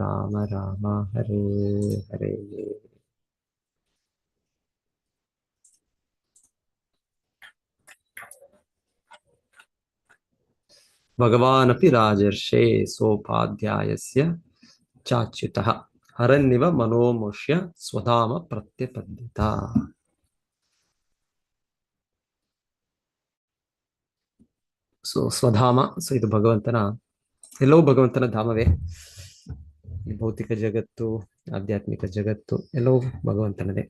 ರಾಮ ರಾಮ ಹರೇ ಹರೇ. ಭಗವಾನಪಿ ರಾಜರ್ಷೇ ಸೋಪಾಧ್ಯಾಯಸ್ಯ ಚಾಚ್ಯುತಃ ಹರನ್ನಿವ ಮನೋಮುಷ್ಯ ಸ್ವಧಾಮ ಪ್ರತ್ಯಪದ್ಯತ. ಸ್ವಧಾಮ, ಇದು ಭಗವಂತನ, ಎಲ್ಲವೂ ಭಗವಂತನ ಧಾಮವೇ. ಈ ಭೌತಿಕ ಜಗತ್ತು, ಆಧ್ಯಾತ್ಮಿಕ ಜಗತ್ತು ಎಲ್ಲವೂ ಭಗವಂತನದೇ.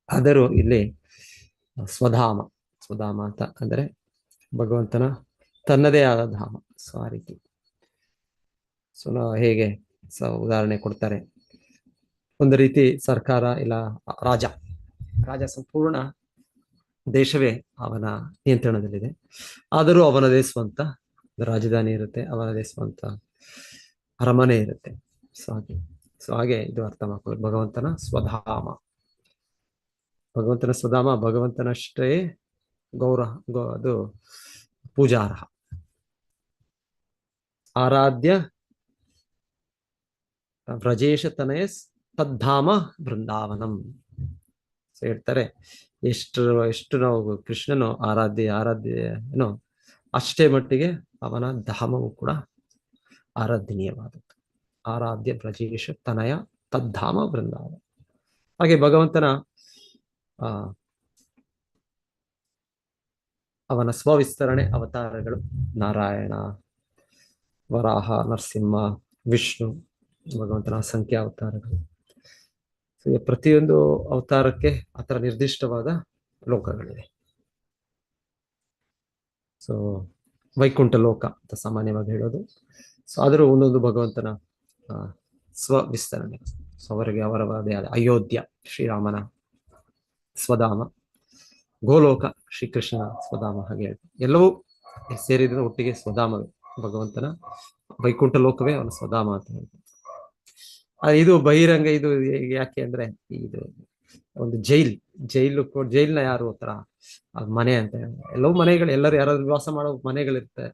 ಆದರೂ ಇಲ್ಲಿ ಸ್ವಧಾಮ, ಸ್ವಧಾಮ ಅಂತ ಅಂದರೆ ಭಗವಂತನ ತನ್ನದೇ ಆದ ಧಾಮ. ಸೊ ಆ ರೀತಿ ಹೇಗೆ ಉದಾಹರಣೆ ಕೊಡ್ತಾರೆ, ಒಂದು ರೀತಿ ಸರ್ಕಾರ ಇಲ್ಲ ರಾಜ ಸಂಪೂರ್ಣ ದೇಶವೇ ಅವನ ನಿಯಂತ್ರಣದಲ್ಲಿದೆ. ಆದರೂ ಅವನದೇ ಸ್ವಂತ ರಾಜಧಾನಿ ಇರುತ್ತೆ, ಅವನದೇ ಸ್ವಂತ ಅರಮನೆ ಇರುತ್ತೆ. ಸೊ ಹಾಗೆ ಇದು ಅರ್ಥ ಮಾಡ್ಕೊಳ್ಳಿ. ಭಗವಂತನ ಸ್ವಧಾಮ, ಭಗವಂತನ ಸ್ವಧಾಮ ಭಗವಂತನಷ್ಟೇ ಅದು ಪೂಜಾರ್ಹ, ಆರಾಧ್ಯ ವ್ರಜೇಶ ತನಯ ತದ್ಧಾಮ ಬೃಂದಾವನಂ. ಹೇಳ್ತಾರೆ, ಎಷ್ಟು ನಾವು ಕೃಷ್ಣನು ಆರಾಧ್ಯನೋ ಅಷ್ಟೇ ಮಟ್ಟಿಗೆ ಅವನ ಧಾಮವು ಕೂಡ ಆರಾಧನೀಯವಾದದ್ದು. ಆರಾಧ್ಯ ಬ್ರಜೇಶ ತನಯ ತದ್ಧಾಮ ಬೃಂದಾವನ. ಹಾಗೆ ಭಗವಂತನ ಅವನ ಸ್ವವಿಸ್ತರಣೆ ಅವತಾರಗಳು, ನಾರಾಯಣ, ವರಾಹ, ನರಸಿಂಹ, ವಿಷ್ಣು, ಭಗವಂತನ ಸಂಖ್ಯಾ ಅವತಾರಗಳು. ಪ್ರತಿಯೊಂದು ಅವತಾರಕ್ಕೆ ಆತರ ನಿರ್ದಿಷ್ಟವಾದ ಲೋಕಗಳಿವೆ. ಸೊ ವೈಕುಂಠ ಲೋಕ ಅಂತ ಸಾಮಾನ್ಯವಾಗಿ ಹೇಳೋದು. ಸೊ ಆದರೂ ಒಂದೊಂದು ಭಗವಂತನ ಸ್ವವಿಸ್ತರಣೆ. ಸೊ ಅವರಿಗೆ ಅವರದೇ ಆದ ಅಯೋಧ್ಯ ಶ್ರೀರಾಮನ ಸ್ವಧಾಮ, ಗೋಲೋಕ ಶ್ರೀಕೃಷ್ಣನ ಸ್ವಧಾಮ, ಹಾಗೆ ಎಲ್ಲವೂ ಸೇರಿದ್ರೆ ಒಟ್ಟಿಗೆ ಸ್ವಧಾಮವೇ ಭಗವಂತನ. ವೈಕುಂಠ ಲೋಕವೇ ಅವನ ಸ್ವಧಾಮ ಅಂತ ಹೇಳ್ತಾರೆ. ಇದು ಬಹಿರಂಗ, ಇದು ಯಾಕೆ ಅಂದ್ರೆ ಇದು ಒಂದು ಜೈಲ್ನ ಯಾರು ಹತ್ರ ಮನೆ ಅಂತ ಎಲ್ಲವೂ ಮನೆಗಳು, ಎಲ್ಲರೂ ಯಾರಾದ್ರೂ ವಾಸ ಮಾಡೋ ಮನೆಗಳಿರ್ತವೆ.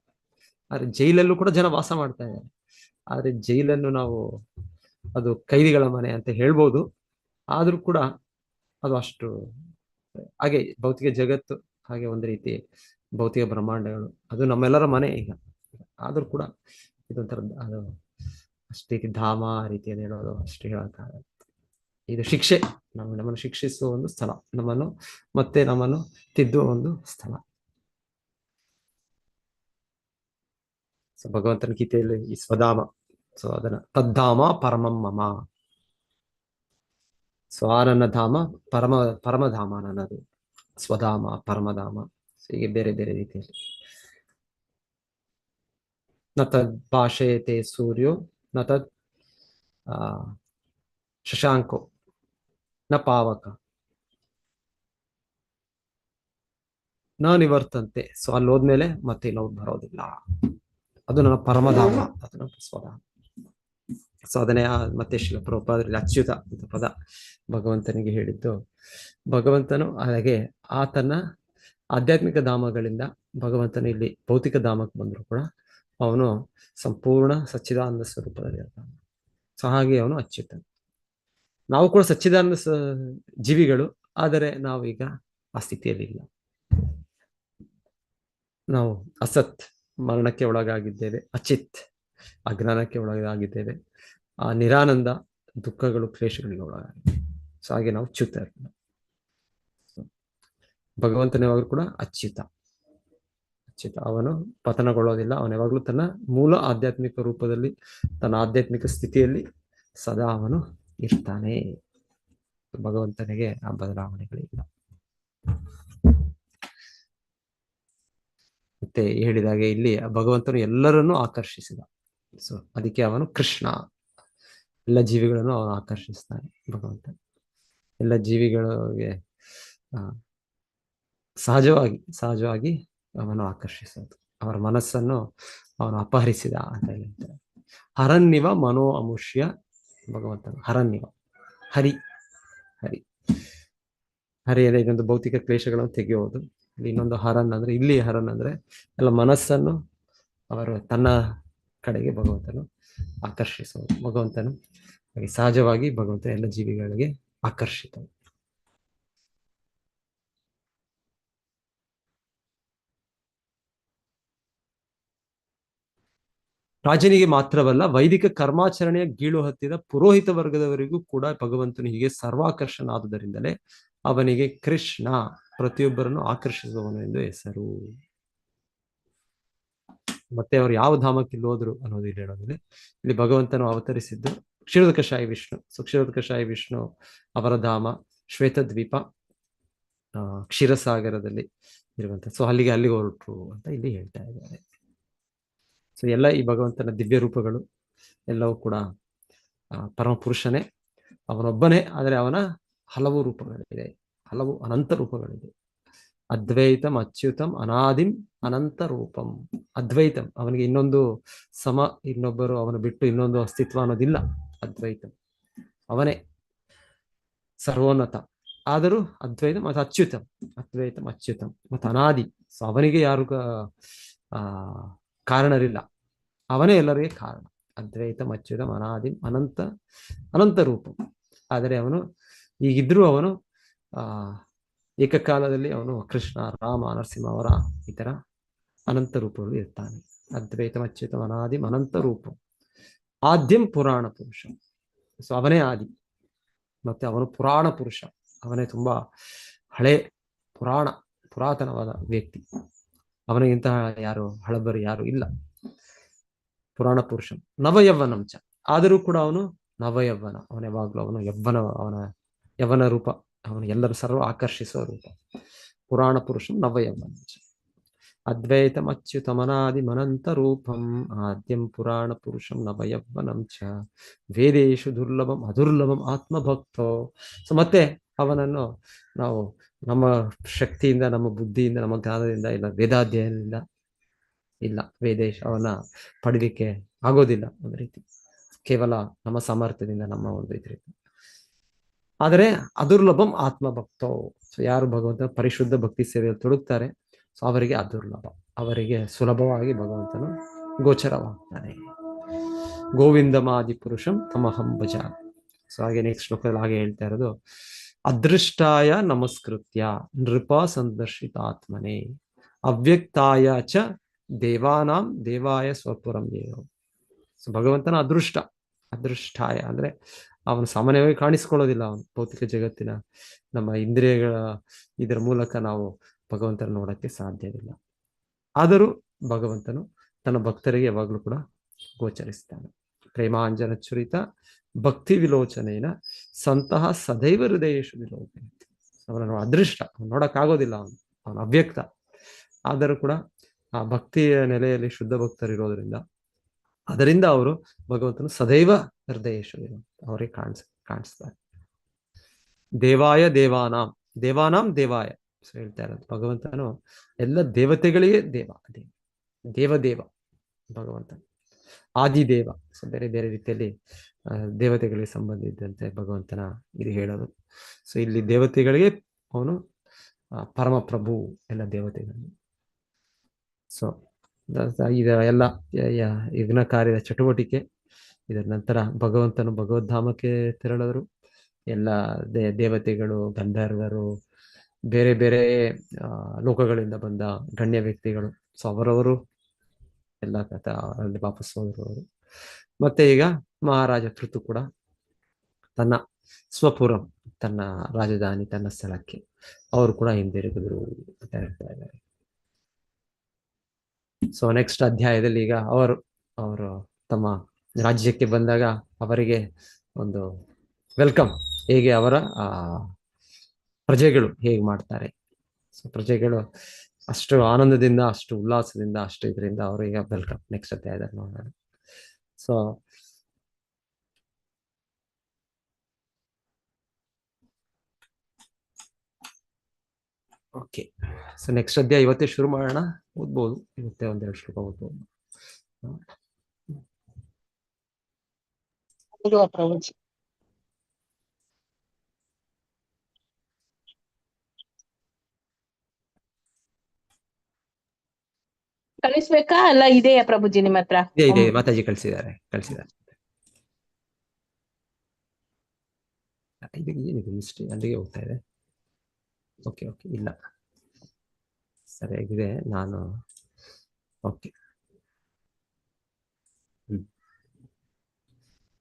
ಆದ್ರೆ ಜೈಲಲ್ಲೂ ಕೂಡ ಜನ ವಾಸ ಮಾಡ್ತಾ ಇದ್ದಾರೆ. ಆದ್ರೆ ಜೈಲನ್ನು ನಾವು ಅದು ಕೈದಿಗಳ ಮನೆ ಅಂತ ಹೇಳ್ಬೋದು. ಆದ್ರೂ ಕೂಡ ಅದು ಅಷ್ಟು ಹಾಗೆ ಭೌತಿಕ ಜಗತ್ತು, ಹಾಗೆ ಒಂದು ರೀತಿ ಭೌತಿಕ ಬ್ರಹ್ಮಾಂಡಗಳು, ಅದು ನಮ್ಮೆಲ್ಲರ ಮನೆ ಈಗ. ಆದ್ರೂ ಕೂಡ ಇದೊಂಥರ ಅದು ಅಷ್ಟೇ ಧಾಮ ರೀತಿಯಲ್ಲಿ ಹೇಳೋದು ಅಷ್ಟೇ ಹೇಳಕ್ಕಾಗಲ್ಲ. ಇದು ಶಿಕ್ಷೆ, ನಮ್ಮನ್ನು ಶಿಕ್ಷಿಸುವ ಒಂದು ಸ್ಥಳ, ನಮ್ಮನ್ನು ತಿದ್ದುವ ಒಂದು ಸ್ಥಳ. ಸೊ ಭಗವಂತನ ಗೀತೆಯಲ್ಲಿ ಈ ಸ್ವಧಾಮ, ಸೊ ಅದನ್ನ ತದ್ಧಾಮ ಪರಮಂ ಮಮ. ಸೊ ಆ ನನ್ನ ಧಾಮ ಪರಮಧಾಮ ನನ್ನದು, ಸ್ವಧಾಮ ಪರಮಧಾಮ. ಹೀಗೆ ಬೇರೆ ಬೇರೆ ರೀತಿಯಲ್ಲಿ. ನ ತದ್ ಭಾಷೆಯತೆ ಸೂರ್ಯೋ ನ ತದ್ ಶಶಾಂಕೋ ನ ಪಾವಕ ನ ನಿವರ್ತಂತೆ. ಸೊ ಅಲ್ಲಿ ಹೋದ್ಮೇಲೆ ಮತ್ತೆ ಇಲ್ಲಿ ಬರೋದಿಲ್ಲ. ಅದು ನನ್ನ ಪರಮಧಾಮ, ಅದು ನನ್ನ ಸ್ವಧಾಮ. ಸೊ ಅದನ್ನೇ ಮತ್ತೆ ಶ್ರೀಲ ಪ್ರಭುಪಾದರಲ್ಲಿ ಅಚ್ಯುತ ಅಂತ ಪದ ಭಗವಂತನಿಗೆ ಹೇಳಿದ್ದು. ಭಗವಂತನು ಹಾಗೆ ಆತನ ಆಧ್ಯಾತ್ಮಿಕ ಧಾಮಗಳಿಂದ ಭಗವಂತನು ಇಲ್ಲಿ ಭೌತಿಕ ಧಾಮಕ್ಕೆ ಬಂದ್ರು ಕೂಡ ಅವನು ಸಂಪೂರ್ಣ ಸಚ್ಚಿದಾನಂದ ಸ್ವರೂಪದಲ್ಲಿ ಇರ್ತಾನೆ. ಸೊ ಹಾಗೆ ಅವನು ಅಚ್ಯುತ. ನಾವು ಕೂಡ ಸಚ್ಚಿದಾನಂದ ಜೀವಿಗಳು, ಆದರೆ ನಾವೀಗ ಆ ಸ್ಥಿತಿಯಲ್ಲಿ ಇಲ್ಲ. ನಾವು ಅಸತ್ ಮರಣಕ್ಕೆ ಒಳಗಾಗಿದ್ದೇವೆ, ಅಚಿತ್ ಅಜ್ಞಾನಕ್ಕೆ ಒಳಗಾಗಿದ್ದೇವೆ, ಆ ನಿರಾನಂದ ದುಃಖಗಳು ಕ್ಲೇಶಗಳಿಗೆ ಒಳಗಾಗಿದ್ದೇವೆ. ಸೊ ಹಾಗೆ ನಾವು ಚ್ಯುತ. ಭಗವಂತನ ಯಾವಾಗಲೂ ಕೂಡ ಅಚ್ಯುತ, ಅವನು ಪತನಗೊಳ್ಳೋದಿಲ್ಲ. ಅವನು ಯಾವಾಗಲೂ ತನ್ನ ಮೂಲ ಆಧ್ಯಾತ್ಮಿಕ ರೂಪದಲ್ಲಿ, ತನ್ನ ಆಧ್ಯಾತ್ಮಿಕ ಸ್ಥಿತಿಯಲ್ಲಿ ಸದಾ ಅವನು ಇರ್ತಾನೆ. ಭಗವಂತನಿಗೆ ಆ ಬದಲಾವಣೆಗಳಿಲ್ಲ. ಮತ್ತೆ ಹೇಳಿದಾಗೆ ಇಲ್ಲಿ ಭಗವಂತನು ಎಲ್ಲರನ್ನೂ ಆಕರ್ಷಿಸಿದ. ಸೊ ಅದಕ್ಕೆ ಅವನು ಕೃಷ್ಣ. ಎಲ್ಲ ಜೀವಿಗಳನ್ನು ಅವನು ಆಕರ್ಷಿಸ್ತಾನೆ ಭಗವಂತ. ಎಲ್ಲ ಜೀವಿಗಳಿಗೆ ಸಹಜವಾಗಿ ಅವನು ಆಕರ್ಷಿಸೋದು, ಅವರ ಮನಸ್ಸನ್ನು ಅವನು ಅಪಹರಿಸಿದ ಅಂತ ಹೇಳ್ತಾರೆ. ಹರನ್ನಿವ ಮನೋ ಅಮುಷ್ಯ. ಭಗವಂತನು ಹರನ್ನಿವ, ಹರಿ ಅಂದರೆ ಇದೊಂದು ಭೌತಿಕ ಕ್ಲೇಶಗಳನ್ನು ತೆಗೆಯುವುದು. ಇನ್ನೊಂದು ಹರನ್ ಅಂದ್ರೆ, ಇಲ್ಲಿ ಹರನ್ ಅಂದ್ರೆ ಎಲ್ಲ ಮನಸ್ಸನ್ನು ಅವರು ತನ್ನ ಕಡೆಗೆ ಭಗವಂತನು ಆಕರ್ಷಿಸೋದು ಭಗವಂತನು. ಹಾಗೆ ಸಹಜವಾಗಿ ಭಗವಂತ ಎಲ್ಲ ಜೀವಿಗಳಿಗೆ ಆಕರ್ಷಿತ. ರಾಜನಿಗೆ ಮಾತ್ರವಲ್ಲ, ವೈದಿಕ ಕರ್ಮಾಚರಣೆಯ ಗೀಳು ಹತ್ತಿದ ಪುರೋಹಿತ ವರ್ಗದವರಿಗೂ ಕೂಡ ಭಗವಂತನು ಹೀಗೆ ಸರ್ವಾಕರ್ಷಣಾದುದರಿಂದಲೇ ಅವನಿಗೆ ಕೃಷ್ಣ, ಪ್ರತಿಯೊಬ್ಬರನ್ನು ಆಕರ್ಷಿಸುವವನು ಎಂದು ಹೆಸರು. ಮತ್ತೆ ಅವರು ಯಾವ ಧಾಮಕ್ಕೆ ಹೋದ್ರು ಅನ್ನೋದು ಇಲ್ಲಿ ಹೇಳೋದಿಲ್ಲ. ಇಲ್ಲಿ ಭಗವಂತನು ಅವತರಿಸಿದ್ದು ಕ್ಷೀರೋದಕಶಾಹಿ ವಿಷ್ಣು. ಸೊ ಕ್ಷೀರೋದಕಶಾಹಿ ವಿಷ್ಣು ಅವರ ಧಾಮ ಶ್ವೇತದ್ವೀಪ, ಕ್ಷೀರಸಾಗರದಲ್ಲಿ ಇರುವಂತ. ಸೊ ಅಲ್ಲಿಗೆ ಹೊರಟರು ಅಂತ ಇಲ್ಲಿ ಹೇಳ್ತಾ ಇದ್ದಾರೆ. ಸೊ ಎಲ್ಲ ಈ ಭಗವಂತನ ದಿವ್ಯ ರೂಪಗಳು ಎಲ್ಲವೂ ಕೂಡ ಪರಮ ಪುರುಷನೇ, ಅವನೊಬ್ಬನೇ. ಆದರೆ ಅವನ ಹಲವು ರೂಪಗಳಿದೆ, ಹಲವು ಅನಂತ ರೂಪಗಳಿದೆ. ಅದ್ವೈತಂ ಅಚ್ಯುತಂ ಅನಾದಿಂ ಅನಂತ ರೂಪಂ. ಅದ್ವೈತಂ, ಅವನಿಗೆ ಇನ್ನೊಂದು ಸಮ, ಇನ್ನೊಬ್ಬರು ಅವನು ಬಿಟ್ಟು ಇನ್ನೊಂದು ಅಸ್ತಿತ್ವ ಅನ್ನೋದಿಲ್ಲ. ಅದ್ವೈತಂ, ಅವನೇ ಸರ್ವೋನ್ನತ. ಆದರೂ ಅದ್ವೈತ ಮತ್ತು ಅಚ್ಯುತಂ, ಅದ್ವೈತಂ ಅಚ್ಯುತಂ ಮತ್ತು ಅನಾದಿ. ಸೊ ಅವನಿಗೆ ಯಾರು ಕಾರಣರಿಲ್ಲ, ಅವನೇ ಎಲ್ಲರಿಗೆ ಕಾರಣ. ಅದ್ವೈತಂ ಅಚ್ಯುತಂ ಅನಾದಿಂ ಅನಂತ ಅನಂತ ರೂಪಂ. ಆದರೆ ಅವನು ಈಗಿದ್ರೂ ಅವನು ಏಕಕಾಲದಲ್ಲಿ ಅವನು ಕೃಷ್ಣ, ರಾಮ, ನರಸಿಂಹ ಅವರ ಈ ತರ ಅನಂತ ರೂಪಗಳು ಇರ್ತಾನೆ. ಅದ್ವೈತಂ ಅಚ್ಯುತಂ ಅನಾದಿಂ ಅನಂತ ರೂಪಂ. ಆದ್ಯಂ ಪುರಾಣ ಪುರುಷ. ಸೊ ಅವನೇ ಆದಿ, ಮತ್ತೆ ಅವನು ಪುರಾಣ ಪುರುಷ. ಅವನೇ ತುಂಬಾ ಹಳೆ ಪುರಾತನವಾದ ವ್ಯಕ್ತಿ. ಅವನಿಗಿಂತಹ ಯಾರು ಹಳಬರು ಯಾರು ಇಲ್ಲ. ಪುರಾಣ ಪುರುಷ. ನವಯವ್ವನಂ ಚ. ಆದರೂ ಕೂಡ ಅವನು ನವಯವ್ವನ, ಅವನ ಯಾವಾಗ್ಲೂ ಅವನು ಅವನ ಯವ್ವನ ರೂಪ, ಅವನು ಎಲ್ಲರೂ ಸರ್ವ ಆಕರ್ಷಿಸುವ ರೂಪ. ಪುರಾಣ ಪುರುಷಂ ನವಯವ್ವನಂ ಚ. ಅದ್ವೈತಂ ಅಚ್ಯುತಮನಾದಿ ಅನಂತ ರೂಪಂ. ಆದ್ಯಂ ಪುರಾಣ ಪುರುಷಂ ನವಯವ್ವನಂ ಚ. ವೇದೇಶು ದುರ್ಲಭಂ ಅದುರ್ಲಭಂ ಆತ್ಮಭಕ್ತೋ. ಸೊ ಮತ್ತೆ ಅವನನ್ನು ನಾವು ನಮ್ಮ ಶಕ್ತಿಯಿಂದ, ನಮ್ಮ ಬುದ್ಧಿಯಿಂದ, ನಮ್ಮ ಜ್ಞಾನದಿಂದ ಇಲ್ಲ, ವೇದಾಧ್ಯಯನದಿಂದ ಇಲ್ಲ, ವೇದೇಶ ಅವನ್ನ ಪಡೀಲಿಕ್ಕೆ ಆಗೋದಿಲ್ಲ ಒಂದು ರೀತಿ. ಕೇವಲ ನಮ್ಮ ಸಾಮರ್ಥ್ಯದಿಂದ, ನಮ್ಮ ಒಂದು ಇದರಿಂದ. ಆದರೆ ಅದುರ್ಲಭಂ ಆತ್ಮಭಕ್ತೋ. ಸೊ ಯಾರು ಭಗವಂತನ ಪರಿಶುದ್ಧ ಭಕ್ತಿ ಸೇವೆಯಲ್ಲಿ ತೊಡಗ್ತಾರೆ, ಸೊ ಅವರಿಗೆ ಅದುರ್ಲಭ, ಅವರಿಗೆ ಸುಲಭವಾಗಿ ಭಗವಂತನು ಗೋಚರವಾಗ್ತಾನೆ. ಗೋವಿಂದಮಾದಿ ಪುರುಷಂ ತಮಹಂ ಭಜ. ಸೊ ಹಾಗೆ ನೆಕ್ಸ್ಟ್ ಶ್ಲೋಕದಲ್ಲಿ ಹಾಗೆ ಹೇಳ್ತಾ ಇರೋದು, ಅದೃಷ್ಟಾಯ ನಮಸ್ಕೃತ್ಯ ನೃಪ ಸಂದರ್ಶಿತಾತ್ಮನೆ ಅವ್ಯಕ್ತಾಯ ಚ ದೇವಾನಾಂ ದೇವಾಯ ಸ್ವಪುರಂ ದೇವ. ಸೊ ಭಗವಂತನ ಅದೃಷ್ಟಾಯ ಅಂದ್ರೆ ಅವನು ಸಾಮಾನ್ಯವಾಗಿ ಕಾಣಿಸ್ಕೊಳ್ಳೋದಿಲ್ಲ. ಅವನು ಭೌತಿಕ ಜಗತ್ತಿನ ನಮ್ಮ ಇಂದ್ರಿಯಗಳ ಇದರ ಮೂಲಕ ನಾವು ಭಗವಂತನ ನೋಡಕ್ಕೆ ಸಾಧ್ಯವಿಲ್ಲ. ಆದರೂ ಭಗವಂತನು ತನ್ನ ಭಕ್ತರಿಗೆ ಯಾವಾಗಲೂ ಕೂಡ ಗೋಚರಿಸ್ತಾನೆ. ಪ್ರೇಮಾಂಜನ ಚುರಿತ ಭಕ್ತಿ ವಿಲೋಚನೆಯ ಸಂತಹ ಸದೈವ ಹೃದಯೇಶು ವಿಲೋಚನೆ. ಅವನನ್ನು ಅದೃಷ್ಟ, ನೋಡಕ್ಕಾಗೋದಿಲ್ಲ, ಅವನು ಅವ್ಯಕ್ತ. ಆದರೂ ಕೂಡ ಆ ಭಕ್ತಿಯ ನೆಲೆಯಲ್ಲಿ ಶುದ್ಧ ಭಕ್ತರಿರೋದ್ರಿಂದ ಅದರಿಂದ ಅವರು ಭಗವಂತನು ಸದೈವ ಹೃದಯೇಶು ಅವರಿಗೆ ಕಾಣಿಸ್ತಾರೆ. ದೇವಾಯ ದೇವಾನಾಂ ದೇವಾಯ. ಸೊ ಹೇಳ್ತಾ ಇರೋದು ಭಗವಂತನು ಎಲ್ಲ ದೇವತೆಗಳಿಗೆ ದೇವ ಭಗವಂತ ಆದಿದೇವ. ಸೊ ಬೇರೆ ಬೇರೆ ರೀತಿಯಲ್ಲಿ ದೇವತೆಗಳಿಗೆ ಸಂಬಂಧಿಸಿದಂತೆ ಭಗವಂತನ ಇದು ಹೇಳೋದು. ಸೊ ಇಲ್ಲಿ ದೇವತೆಗಳಿಗೆ ಅವನು ಪರಮ ಪ್ರಭು, ಎಲ್ಲ ದೇವತೆಗಳಿಗೆ. ಸೊ ಇದು ಎಲ್ಲ ಯಜ್ಞ ಕಾರ್ಯದ ಚಟುವಟಿಕೆ. ಇದರ ನಂತರ ಭಗವಂತನು ಭಗವದ್ಧಾಮಕ್ಕೆ ತೆರಳಿದರು. ಎಲ್ಲ ದೇವತೆಗಳು, ಗಂಧರ್ವರು, ಬೇರೆ ಬೇರೆ ಲೋಕಗಳಿಂದ ಬಂದ ಗಣ್ಯ ವ್ಯಕ್ತಿಗಳು, ಸೊ ಅವರವರು ಎಲ್ಲ ಅಲ್ಲಿ ವಾಪಸ್ ಹೋದರು ಅವರು. ಮತ್ತೆ ಈಗ ಮಹಾರಾಜ ಪೃಥು ಕೂಡ ತನ್ನ ಸ್ವಪುರಂ, ತನ್ನ ರಾಜಧಾನಿ, ತನ್ನ ಸ್ಥಳಕ್ಕೆ ಅವರು ಕೂಡ ಹಿಂದಿರುಗಿದ್ರು ಅಂತ ಹೇಳ್ತಾ ಇದ್ದಾರೆ. ಸೊ ನೆಕ್ಸ್ಟ್ ಅಧ್ಯಾಯದಲ್ಲಿ ಈಗ ಅವರು ತಮ್ಮ ರಾಜ್ಯಕ್ಕೆ ಬಂದಾಗ ಅವರಿಗೆ ಒಂದು ವೆಲ್ಕಮ್, ಹೇಗೆ ಅವರ ಪ್ರಜೆಗಳು ಹೇಗೆ ಮಾಡ್ತಾರೆ. ಸೊ ಪ್ರಜೆಗಳು ಅಷ್ಟು ಆನಂದದಿಂದ, ಅಷ್ಟು ಉಲ್ಲಾಸದಿಂದ, ಅಷ್ಟು ಇದರಿಂದ ಅವರು ಈಗ ವೆಲ್ಕಮ್ ನೆಕ್ಸ್ಟ್ ಅಧ್ಯಾಯದಲ್ಲಿ ನೋಡೋಣ. ಸೊ ಓಕೆ, ಸೊ ನೆಕ್ಸ್ಟ್ ಅಧ್ಯಾಯ ಇವತ್ತೇ ಶುರು ಮಾಡೋಣ. ಓದ್ಬೋದು, ಇವತ್ತೇ ಒಂದೆರಡು ಶ್ಲೋಕ ಓದ್ಬೋದು. ಕಳಿಸ್ಬೇಕಾ? ಅಲ್ಲ ಇದೆಯಾ ಪ್ರಭುಜಿ ನಿಮ್ಮ ಹತ್ರ? ಇದೆ, ಮಾತಾಜಿ ಕಳಿಸಿದ್ದಾರೆ. ಇದಕ್ಕೆ ಏನಿದೆ ಮಿಸ್ಟೇಕ್, ಅಲ್ಲಿಗೆ ಹೋಗ್ತಾ ಇದೆ. ಓಕೆ ಓಕೆ, ಇಲ್ಲ ಸರಿಯಾಗಿದೆ. ನಾನು ಓಕೆ.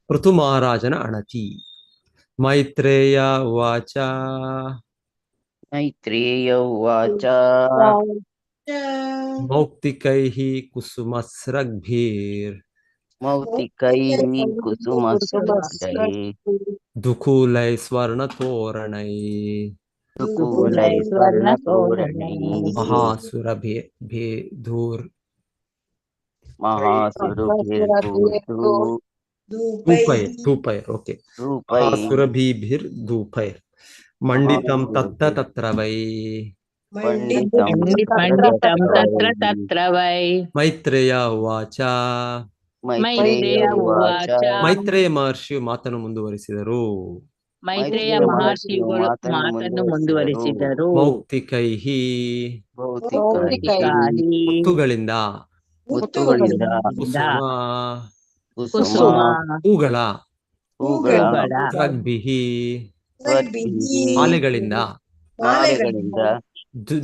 ಋತು ಮಹಾರಾಜನ ಅಣತಿ. ಮೈತ್ರೇಯ ಉವಾಚ. ಮೈತ್ರೇಯ ಉವಾಚ. ಮೌಕ್ತಿಕೈಃ ಕುಸುಮಸ್ರಗ್ಭಿರ್ ಮೌಕ್ತಿಕೈಃ ಕುಸುಮಸ್ರಗ್ಭಿರ್ ದುಕೂಲೈ ಸ್ವರ್ಣತೋರಣೈ ದುಕೂಲೈ ಸ್ವರ್ಣತೋರಣೈ ಮಹಾಸುರಭಿರ್ಧೂರ್ ಧೂಪೈರ್. ಓಕೆ, ಮಹಾಸುರಭಿರ್ಧೂಪೈರ್ ಮಂಡಿತಂ ತತ್ರ ತತ್ರ ವೈ. ಮೈತ್ರೇಯ ಉವಾಚ. ಮೈತ್ರೇಯ ಮಹರ್ಷಿಯು ಮಾತನ್ನು ಮುಂದುವರಿಸಿದರು. ಮೌಕ್ತಿಕೈಃ ಮುತ್ತುಗಳಿಂದ ಕುಸುಮ ಹೂಗಳ ಸ್ವರ್ಗ್ಭಿಃ ಮಾಲೆಗಳಿಂದ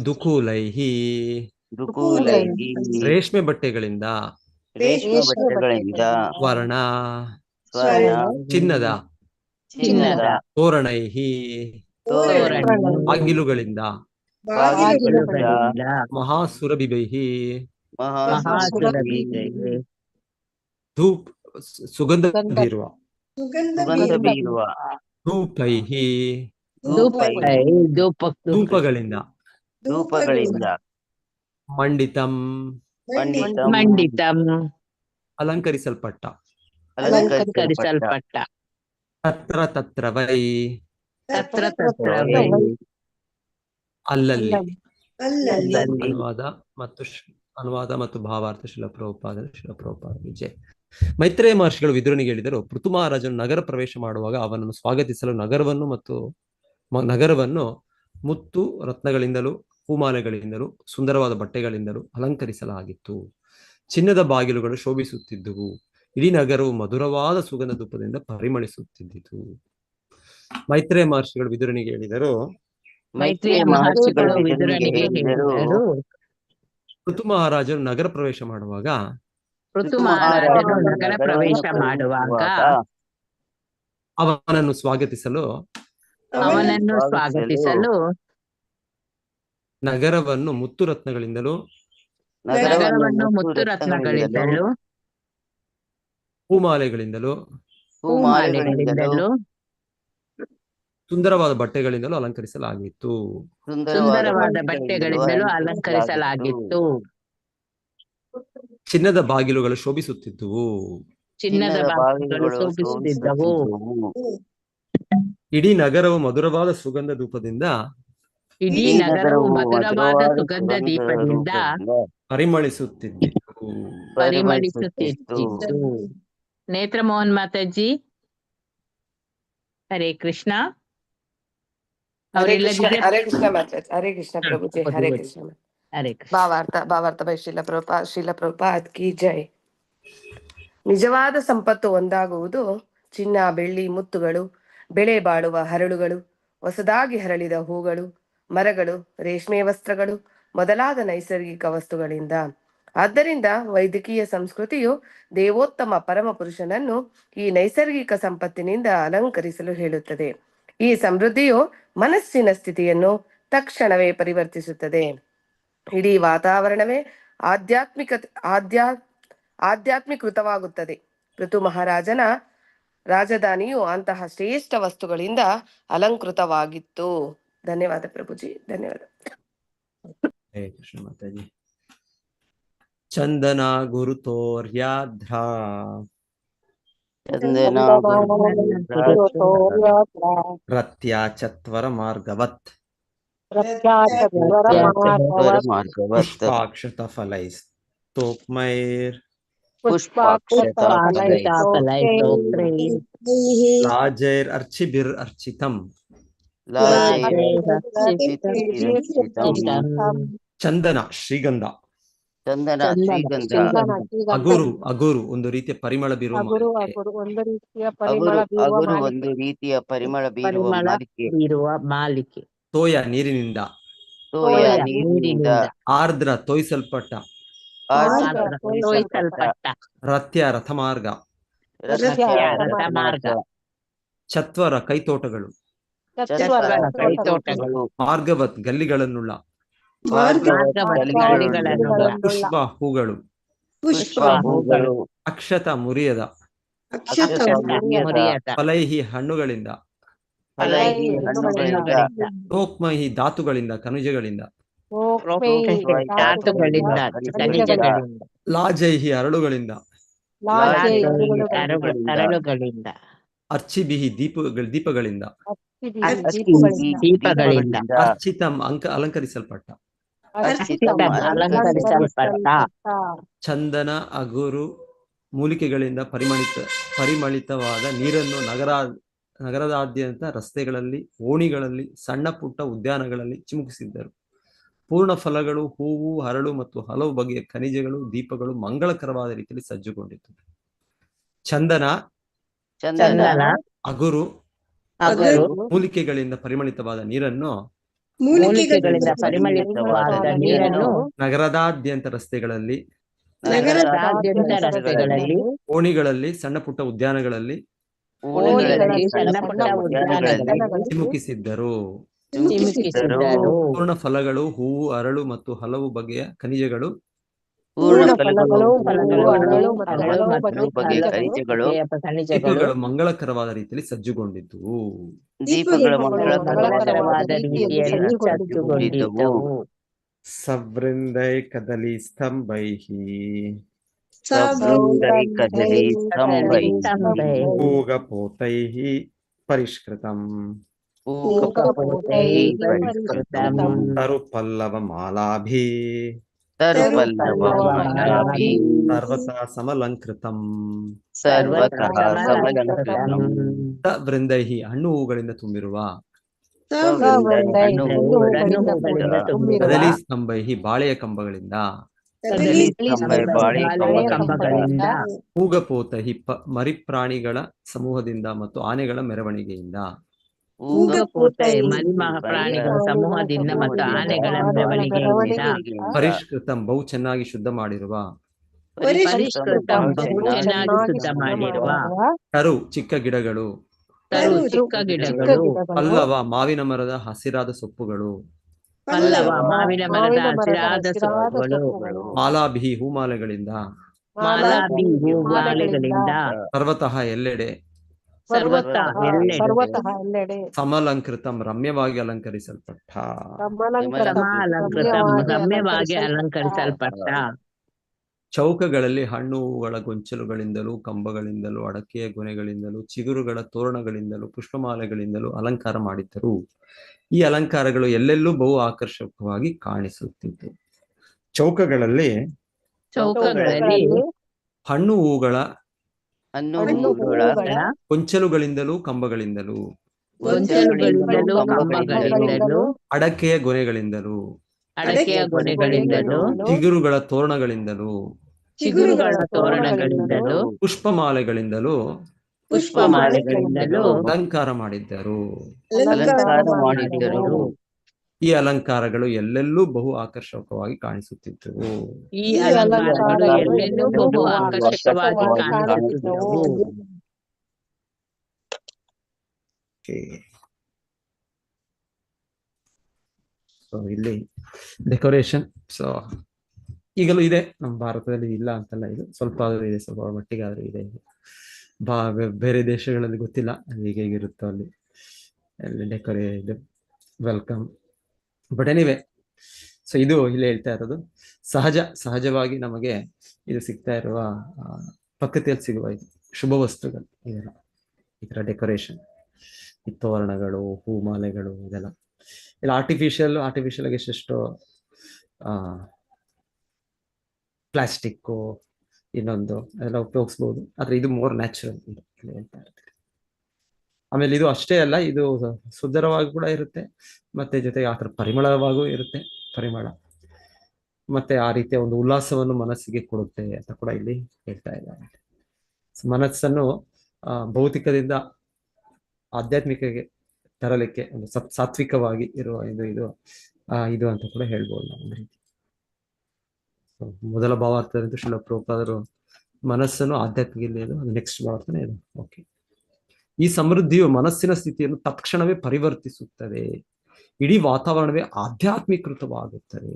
ದುಕೂಲೈಃ ರೇಷ್ಮೆ ಬಟ್ಟೆಗಳಿಂದ ವರ್ಣ ಚಿನ್ನದ ತೋರಣೈಃ ಬಾಗಿಲುಗಳಿಂದ ಮಹಾಸುರಭಿಭೈಃ ಧೂಪ್ ಸುಗಂಧ ಬೀರುವ ಧೂಪೈಃ ಧೂಪಗಳಿಂದ ಮಂಡಿತಂ ಅಲಂಕರಿಸಲ್ಪಟ್ಟ ತತ್ರ ತತ್ರ ವೈ ಅಲ್ಲಲ್ಲಿ. ಅನುವಾದ ಮತ್ತು ಭಾವಾರ್ಥ ಶಿಲ ಪ್ರಭುಪಾದ ವಿಜಯ್. ಮೈತ್ರೇಯ ಮಹರ್ಷಿಗಳು ವಿದುರನಿಗೆ ಹೇಳಿದರು, ಪೃಥು ಮಹಾರಾಜನು ನಗರ ಪ್ರವೇಶ ಮಾಡುವಾಗ ಅವನನ್ನು ಸ್ವಾಗತಿಸಲು ನಗರವನ್ನು ಮುತ್ತು ರತ್ನಗಳಿಂದಲೂ ಹೂಮಾಲೆಗಳಿಂದಲೂ ಸುಂದರವಾದ ಬಟ್ಟೆಗಳಿಂದಲೂ ಅಲಂಕರಿಸಲಾಗಿತ್ತು. ಚಿನ್ನದ ಬಾಗಿಲುಗಳು ಶೋಭಿಸುತ್ತಿದ್ದುವು. ಇಡೀ ನಗರವು ಮಧುರವಾದ ಸುಗಂಧ ಧೂಪದಿಂದ ಪರಿಮಳಿಸುತ್ತಿದ್ದಿತು. ಮೈತ್ರೇಯ ಮಹರ್ಷಿಗಳು ವಿದುರನಿಗೆ ಹೇಳಿದರು, ಋತು ಮಹಾರಾಜನು ನಗರ ಪ್ರವೇಶ ಮಾಡುವಾಗ ಅವನನ್ನು ಸ್ವಾಗತಿಸಲು ನಗರವನ್ನು ಮುತ್ತು ರತ್ನಗಳಿಂದಲೂ ಹೂಮಾಲೆಗಳಿಂದಲೂ ಸುಂದರವಾದ ಬಟ್ಟೆಗಳಿಂದಲೂ ಅಲಂಕರಿಸಲಾಗಿತ್ತು. ಚಿನ್ನದ ಬಾಗಿಲುಗಳು ಶೋಭಿಸುತ್ತಿದ್ದುವು. ಇಡೀ ನಗರವು ಮಧುರವಾದ ಸುಗಂಧ ಧೂಪದಿಂದ ಪರಿಮಳಿಸುತ್ತಿದ್ದಿತು. ನೇತ್ರ ಮೋಹನ್ ಮಾತಾಜಿ, ಹರೇ ಕೃಷ್ಣ. ಹರೇ ಕೃಷ್ಣ ಮಾತಾಜಿ. ಹರೇ ಕೃಷ್ಣ ಪ್ರಭುಜಿ. ಹರೇ ಕೃಷ್ಣ. ಭಾವಾರ್ಥ ಬೈ ಶ್ರೀಲ ಪ್ರಭುಪಾದ್ ಕಿ ಜೈ. ನಿಜವಾದ ಸಂಪತ್ತು ಒಂದಾಗುವುದು ಚಿನ್ನ, ಬೆಳ್ಳಿ, ಮುತ್ತುಗಳು, ಬೆಳೆ ಬಾಳುವ ಹರಳುಗಳು, ಹೊಸದಾಗಿ ಹರಳಿದ ಹೂಗಳು, ಮರಗಳು, ರೇಷ್ಮೆ ವಸ್ತ್ರಗಳು ಮೊದಲಾದ ನೈಸರ್ಗಿಕ ವಸ್ತುಗಳಿಂದ. ಆದ್ದರಿಂದ ವೈದ್ಯಕೀಯ ಸಂಸ್ಕೃತಿಯು ದೇವೋತ್ತಮ ಪರಮ ಪುರುಷನನ್ನು ಈ ನೈಸರ್ಗಿಕ ಸಂಪತ್ತಿನಿಂದ ಅಲಂಕರಿಸಲು ಹೇಳುತ್ತದೆ. ಈ ಸಮೃದ್ಧಿಯು ಮನಸ್ಸಿನ ಸ್ಥಿತಿಯನ್ನು ತಕ್ಷಣವೇ ಪರಿವರ್ತಿಸುತ್ತದೆ. ಇಡೀ ವಾತಾವರಣವೇ ಆಧ್ಯಾತ್ಮೀಕೃತವಾಗುತ್ತದೆ. ಋತು ಮಹಾರಾಜನ ರಾಜಧಾನಿಯು ಅಂತಹ ಶ್ರೇಷ್ಠ ವಸ್ತುಗಳಿಂದ ಅಲಂಕೃತವಾಗಿತ್ತು. ಧನ್ಯವಾದ ಪ್ರಭುಜಿ, ಧನ್ಯವಾದ. ಹರೇ ಕೃಷ್ಣ ಮಾತಾಜಿ. ಚಂದನ ಗುರುತೋರ್ಯಾಧ್ರ ರತ್ಯಾ ಚತ್ವರ ಮಾರ್ಗವತ್ ಪುಷ್ಪಾಕ್ಷತ ಫಲೈಸ್ತೋಕ್ಮೈರ್ ಲಾಜೈರ್ ಅರ್ಚಿಭಿರ್ ಅರ್ಚಿತಂ. ಚಂದನ ಶ್ರೀಗಂಧ, ಚಂದನ ಶ್ರೀಗಂಧ ಅಗುರು ಅಗುರು ಒಂದು ರೀತಿಯ ಪರಿಮಳ ಬೀರುವ ಮಾಲಿಕೆ. ಒಂದು ರೀತಿಯ ಪರಿಮಳ ಬೀರುವ ಅಗುರು ಮಾಲಿಕೆ. ಒಂದು ರೀತಿಯ ಪರಿಮಳ ಬೀರುವ ಪರಿಮಳ ಮಾಲಿಕೆ. ಬೀರುವ ಮಾಲಿಕೆ. ತೋಯ ನೀರಿನಿಂದ. ತೋಯ ನೀರಿನಿಂದ. ಆರ್ದ್ರ ತೋಯಿಸಲ್ಪಟ್ಟ. ಆರ್ದ್ರ ತೋಯಿಸಲ್ಪಟ್ಟ. ರಥ್ಯ ರಥಮಾರ್ಗ. ರಥಮಾರ್ಗ. ಚತ್ವರ ಕೈತೋಟಗಳು. ಕೈತೋಟಗಳು. ಮಾರ್ಗವತ್ ಗಲ್ಲಿಗಳನ್ನುಳ್ಳ. ಗಾಳಿಗಳನ್ನುಳ್ಳ. ಪುಷ್ಪ ಹೂಗಳು. ಹೂಗಳು. ಅಕ್ಷತ ಮುರಿಯದ. ಮುರಿಯದ. ಫಲೈಹಿ ಹಣ್ಣುಗಳಿಂದ. ಫಲೈಹಿ ಹಣ್ಣುಗಳಿಂದ. ಪ್ರೋಕ್ಮಹಿ ಧಾತುಗಳಿಂದ ಖನಿಜಗಳಿಂದ. ಧಾತುಗಳಿಂದ ಖನಿಜಗಳಿಂದ. ಲಾಜೈಹಿ ಅರಳುಗಳಿಂದ. ಅರಳುಗಳಿಂದ. ಅರ್ಚಿಬಿಹಿ ದೀಪಗಳಿಂದ. ದೀಪಗಳಿಂದ. ಅರ್ಚಿತಂ ಅಲಂಕರಿಸಲ್ಪಟ್ಟ. ಅಲಂಕರಿಸಲ್ಪಟ್ಟ. ಚಂದನ ಅಗುರು ಮೂಲಿಕೆಗಳಿಂದ ಪರಿಮಳಿತವಾದ ನೀರನ್ನು ನಗರದಾದ್ಯಂತ ರಸ್ತೆಗಳಲ್ಲಿ, ಓಣಿಗಳಲ್ಲಿ, ಸಣ್ಣ ಪುಟ್ಟ ಉದ್ಯಾನಗಳಲ್ಲಿ ಚಿಮುಕಿಸಿದ್ದರು. ಪೂರ್ಣ ಫಲಗಳು, ಹೂವು, ಹರಳು ಮತ್ತು ಹಲವು ಬಗೆಯ ಖನಿಜಗಳು, ದೀಪಗಳು ಮಂಗಳಕರವಾದ ರೀತಿಯಲ್ಲಿ ಸಜ್ಜುಗೊಂಡಿತು. ಚಂದನ ಅಗುರು ಮೂಲಿಕೆಗಳಿಂದ ಪರಿಮಳಿತವಾದ ನೀರನ್ನು ನಗರದಾದ್ಯಂತ ರಸ್ತೆಗಳಲ್ಲಿ, ಓಣಿಗಳಲ್ಲಿ, ಸಣ್ಣ ಪುಟ್ಟ ಉದ್ಯಾನಗಳಲ್ಲಿ ಚಿಮುಕಿಸಿದ್ದರು. ಪೂರ್ಣ ಫಲಗಳು, ಹೂವು, ಅರಳು ಮತ್ತು ಹಲವು ಬಗೆಯ ಖನಿಜಗಳು ದೀಪಗಳು ಮಂಗಳಕರವಾದ ರೀತಿಯಲ್ಲಿ ಸಜ್ಜುಗೊಂಡಿದ್ದವು. ಸವೃಂದೈ ಕದಲಿ ಸ್ತಂಭೈಹಿ ಪೂಗಪೋತೈಹಿ ಪರಿಷ್ಕೃತಂ ತರುಪಲ್ಲವ ಮಾಲಾಭಿ ಸರ್ವತಾ ಸಮಲಂಕೃತಂ. ವೃಂದೈಹಿ ಹಣ್ಣು ಹೂಗಳಿಂದ ತುಂಬಿರುವ. ಕದಲಿ ಸ್ತಂಭೈಹಿ ಬಾಳೆಯ ಕಂಬಗಳಿಂದ. ಪೂಗಪೋತಹಿ ಮರಿಪ್ರಾಣಿಗಳ ಸಮೂಹದಿಂದ ಮತ್ತು ಆನೆಗಳ ಮೆರವಣಿಗೆಯಿಂದ. ಪ್ರಾಣಿಗಳ ಸಮೂಹದಿಂದ ಮತ್ತು ಆನೆಗಳ ಮೆರವಣಿಗೆಯಿಂದ. ಪರಿಷ್ಕೃತಂ ಬಹು ಚೆನ್ನಾಗಿ ಶುದ್ಧ ಮಾಡಿರುವ. ಕರು ಚಿಕ್ಕ ಗಿಡಗಳು. ಪಲ್ಲವ ಮಾವಿನ ಮರದ ಹಸಿರಾದ ಸೊಪ್ಪುಗಳು. ಮಾಲಾಭಿ ಹೂಮಾಲೆಗಳಿಂದ. ಸರ್ವತಃ ಎಲ್ಲೆಡೆ. ಸಮಲಂಕೃತಂ ರಮ್ಯವಾಗಿ ಅಲಂಕರಿಸಲ್ಪಟ್ಟ. ಚೌಕಗಳಲ್ಲಿ ಹಣ್ಣು ಹೂಗಳ ಗೊಂಚಲುಗಳಿಂದಲೂ, ಕಂಬಗಳಿಂದಲೂ, ಅಡಕೆಯ ಗೊನೆಗಳಿಂದಲೂ, ಚಿಗುರುಗಳ ತೋರಣಗಳಿಂದಲೂ, ಪುಷ್ಪಮಾಲೆಗಳಿಂದಲೂ ಅಲಂಕಾರ ಮಾಡಿದ್ದರು. ಈ ಅಲಂಕಾರಗಳು ಎಲ್ಲೆಲ್ಲೂ ಬಹು ಆಕರ್ಷಕವಾಗಿ ಕಾಣಿಸುತ್ತಿತ್ತು. ಚೌಕಗಳಲ್ಲಿ ಹಣ್ಣು ಹೂಗಳ ಗೊಂಚಲುಗಳಿಂದಲೂ, ಕಂಬಗಳಿಂದಲೂ, ಅಡಕೆಯ ಗೊನೆಗಳಿಂದಲೂ, ಚಿಗುರುಗಳ ತೋರಣಗಳಿಂದಲೂ, ಪುಷ್ಪಮಾಲೆಗಳಿಂದಲೂ ಅಲಂಕಾರ ಮಾಡಿದ್ದರು. ಈ ಅಲಂಕಾರಗಳು ಎಲ್ಲೆಲ್ಲೂ ಬಹು ಆಕರ್ಷಕವಾಗಿ ಕಾಣಿಸುತ್ತಿದ್ದವು. ಸೊ ಇಲ್ಲಿ ಡೆಕೋರೇಷನ್ ಸೊ ಈಗಲೂ ಇದೆ, ನಮ್ಮ ಭಾರತದಲ್ಲಿ ಇಲ್ಲ ಅಂತಲ್ಲ, ಇದು ಸ್ವಲ್ಪ ಆದ್ರೂ ಇದೆ, ಸ್ವಲ್ಪ ಮಟ್ಟಿಗೆ ಆದ್ರೂ ಇದೆ. ಬೇರೆ ದೇಶಗಳಲ್ಲಿ ಗೊತ್ತಿಲ್ಲ ಈಗ ಹೇಗಿರುತ್ತೋ ಅಲ್ಲಿ decorate welcome. But anyway, so ಇದು ಇಲ್ಲಿ ಹೇಳ್ತಾ ಇರೋದು ಸಹಜವಾಗಿ ನಮಗೆ ಇದು ಸಿಗ್ತಾ ಇರುವ ಪ್ರಕೃತಿಯಲ್ಲಿ ಸಿಗುವ ಇದು ಶುಭ ವಸ್ತುಗಳು ಇದೆಲ್ಲ, ಈ ಥರ ಡೆಕೋರೇಷನ್, ಈ ತೋರಣಗಳು, ಹೂಮಾಲೆಗಳು, ಇದೆಲ್ಲ ಇಲ್ಲ ಆರ್ಟಿಫಿಷಿಯಲ್ ಆಗಿ ಎಷ್ಟೆಷ್ಟು ಪ್ಲಾಸ್ಟಿಕ್ಕು ಇನ್ನೊಂದು ಅದೆಲ್ಲ ಉಪಯೋಗಿಸ್ಬೋದು, ಆದ್ರೆ ಇದು ಮೋರ್ ನ್ಯಾಚುರಲ್ ಹೇಳ್ತಾ ಇರ್ತೀವಿ. ಆಮೇಲೆ ಇದು ಅಷ್ಟೇ ಅಲ್ಲ, ಇದು ಸುಂದರವಾಗಿ ಕೂಡ ಇರುತ್ತೆ, ಮತ್ತೆ ಜೊತೆಗೆ ಆ ಥರ ಪರಿಮಳವಾಗೂ ಇರುತ್ತೆ. ಪರಿಮಳ ಮತ್ತೆ ಆ ರೀತಿಯ ಒಂದು ಉಲ್ಲಾಸವನ್ನು ಮನಸ್ಸಿಗೆ ಕೊಡುತ್ತೆ ಅಂತ ಕೂಡ ಇಲ್ಲಿ ಹೇಳ್ತಾ ಇದ್ದಾರೆ. ಮನಸ್ಸನ್ನು ಭೌತಿಕದಿಂದ ಆಧ್ಯಾತ್ಮಿಕಗೆ ತರಲಿಕ್ಕೆ ಒಂದು ಸಾತ್ವಿಕವಾಗಿ ಇರುವ ಇದು ಅಂತ ಕೂಡ ಹೇಳ್ಬೋದು ನಾವು ಒಂದು ರೀತಿ. ಮೊದಲ ಭಾವಾರ್ಥದಂತೂ ಶ್ರೀಲ ಪ್ರಭುಪಾದರು ಮನಸ್ಸನ್ನು ಆಧ್ಯಾತ್ಮಿಕ ಇದು ನೆಕ್ಸ್ಟ್ ಭಾವಾರ್ಥನೇ ಇದು. ಓಕೆ. ಈ ಸಮೃದ್ಧಿಯು ಮನಸ್ಸಿನ ಸ್ಥಿತಿಯನ್ನು ತತ್ಕ್ಷಣವೇ ಪರಿವರ್ತಿಸುತ್ತದೆ, ಇಡೀ ವಾತಾವರಣವೇ ಆಧ್ಯಾತ್ಮೀಕೃತವಾಗುತ್ತದೆ.